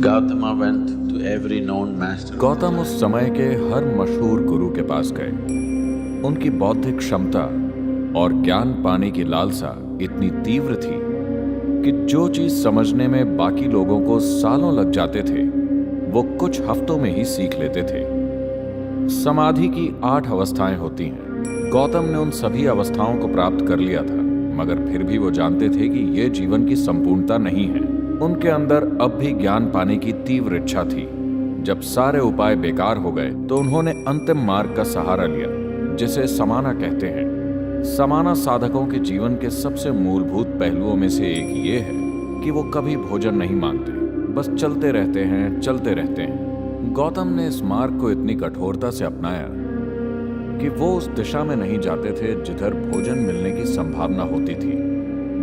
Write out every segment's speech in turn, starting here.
Gautama went to every known master. Gautam उस समय के हर मशहूर गुरु के पास गए। उनकी बौद्धिक क्षमता और ज्ञान पाने की लालसा इतनी तीव्र थी कि जो चीज समझने में बाकी लोगों को सालों लग जाते थे वो कुछ हफ्तों में ही सीख लेते थे। समाधि की 8 अवस्थाएं होती हैं। गौतम ने उन सभी अवस्थाओं को प्राप्त कर लिया था, मगर फिर भी वो जानते थे कि ये जीवन की संपूर्णता नहीं है। उनके अंदर अब भी ज्ञान पाने की तीव्र इच्छा थी। जब सारे उपाय बेकार हो गए तो उन्होंने अंतिम मार्ग का सहारा लिया, जिसे समाना कहते हैं। समाना साधकों के जीवन के सबसे मूलभूत पहलुओं में से एक ये है कि वो कभी भोजन नहीं मांगते, बस चलते रहते हैं, चलते रहते हैं। गौतम ने इस मार्ग को इतनी कठोरता से अपनाया कि वो उस दिशा में नहीं जाते थे जिधर भोजन मिलने की संभावना होती थी।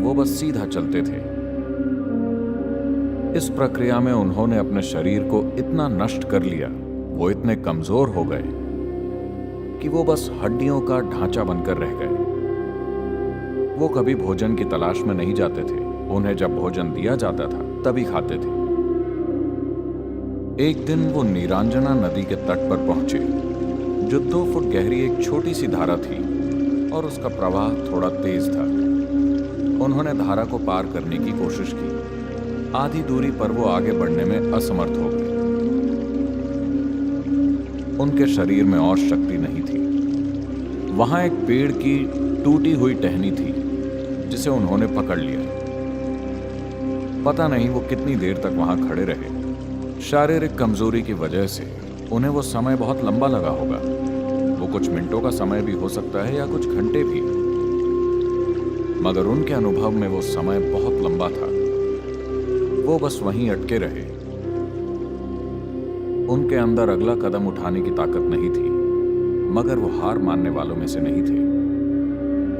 वो बस सीधा चलते थे। इस प्रक्रिया में उन्होंने अपने शरीर को इतना नष्ट कर लिया, वो इतने कमजोर हो गए कि वो बस हड्डियों का ढांचा बनकर रह गए। वो कभी भोजन की तलाश में नहीं जाते थे। उन्हें जब भोजन दिया जाता था तभी खाते थे। एक दिन वो नीरांजना नदी के तट पर पहुंचे, जो 2 फुट गहरी एक छोटी सी धारा थी और उसका प्रवाह थोड़ा तेज था। उन्होंने धारा को पार करने की कोशिश की। आधी दूरी पर वो आगे बढ़ने में असमर्थ हो गए। उनके शरीर में और शक्ति नहीं थी। वहां एक पेड़ की टूटी हुई टहनी थी जिसे उन्होंने पकड़ लिया। पता नहीं वो कितनी देर तक वहां खड़े रहे। शारीरिक कमजोरी की वजह से उन्हें वो समय बहुत लंबा लगा होगा। वो कुछ मिनटों का समय भी हो सकता है या कुछ घंटे भी, मगर उनके अनुभव में वो समय बहुत लंबा था। वो बस वहीं अटके रहे। उनके अंदर अगला कदम उठाने की ताकत नहीं थी, मगर वो हार मानने वालों में से नहीं थे।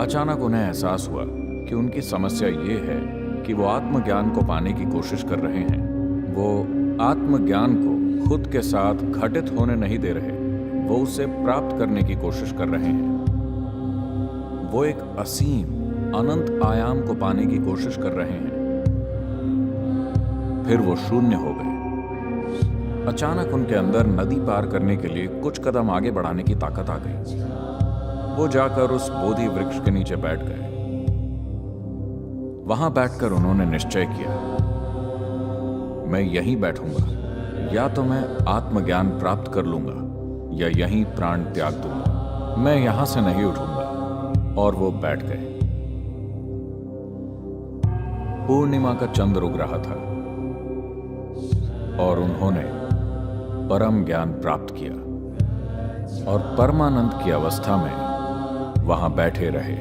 अचानक उन्हें एहसास हुआ कि उनकी समस्या ये है कि वो आत्मज्ञान को पाने की कोशिश कर रहे हैं। वो आत्मज्ञान को खुद के साथ घटित होने नहीं दे रहे, वो उसे प्राप्त करने की कोशिश कर रहे हैं। वो एक असीम अनंत आयाम को पाने की कोशिश कर रहे हैं। फिर वो शून्य हो गए। अचानक उनके अंदर नदी पार करने के लिए कुछ कदम आगे बढ़ाने की ताकत आ गई। वो जाकर उस बोधि वृक्ष के नीचे बैठ गए। वहां बैठकर उन्होंने निश्चय किया, मैं यहीं बैठूंगा, या तो मैं आत्मज्ञान प्राप्त कर लूंगा या यहीं प्राण त्याग दूंगा। मैं यहां से नहीं उठूंगा। और वो बैठ गए। पूर्णिमा का चंद्र उग रहा था और उन्होंने परम ज्ञान प्राप्त किया और परमानंद की अवस्था में वहां बैठे रहे।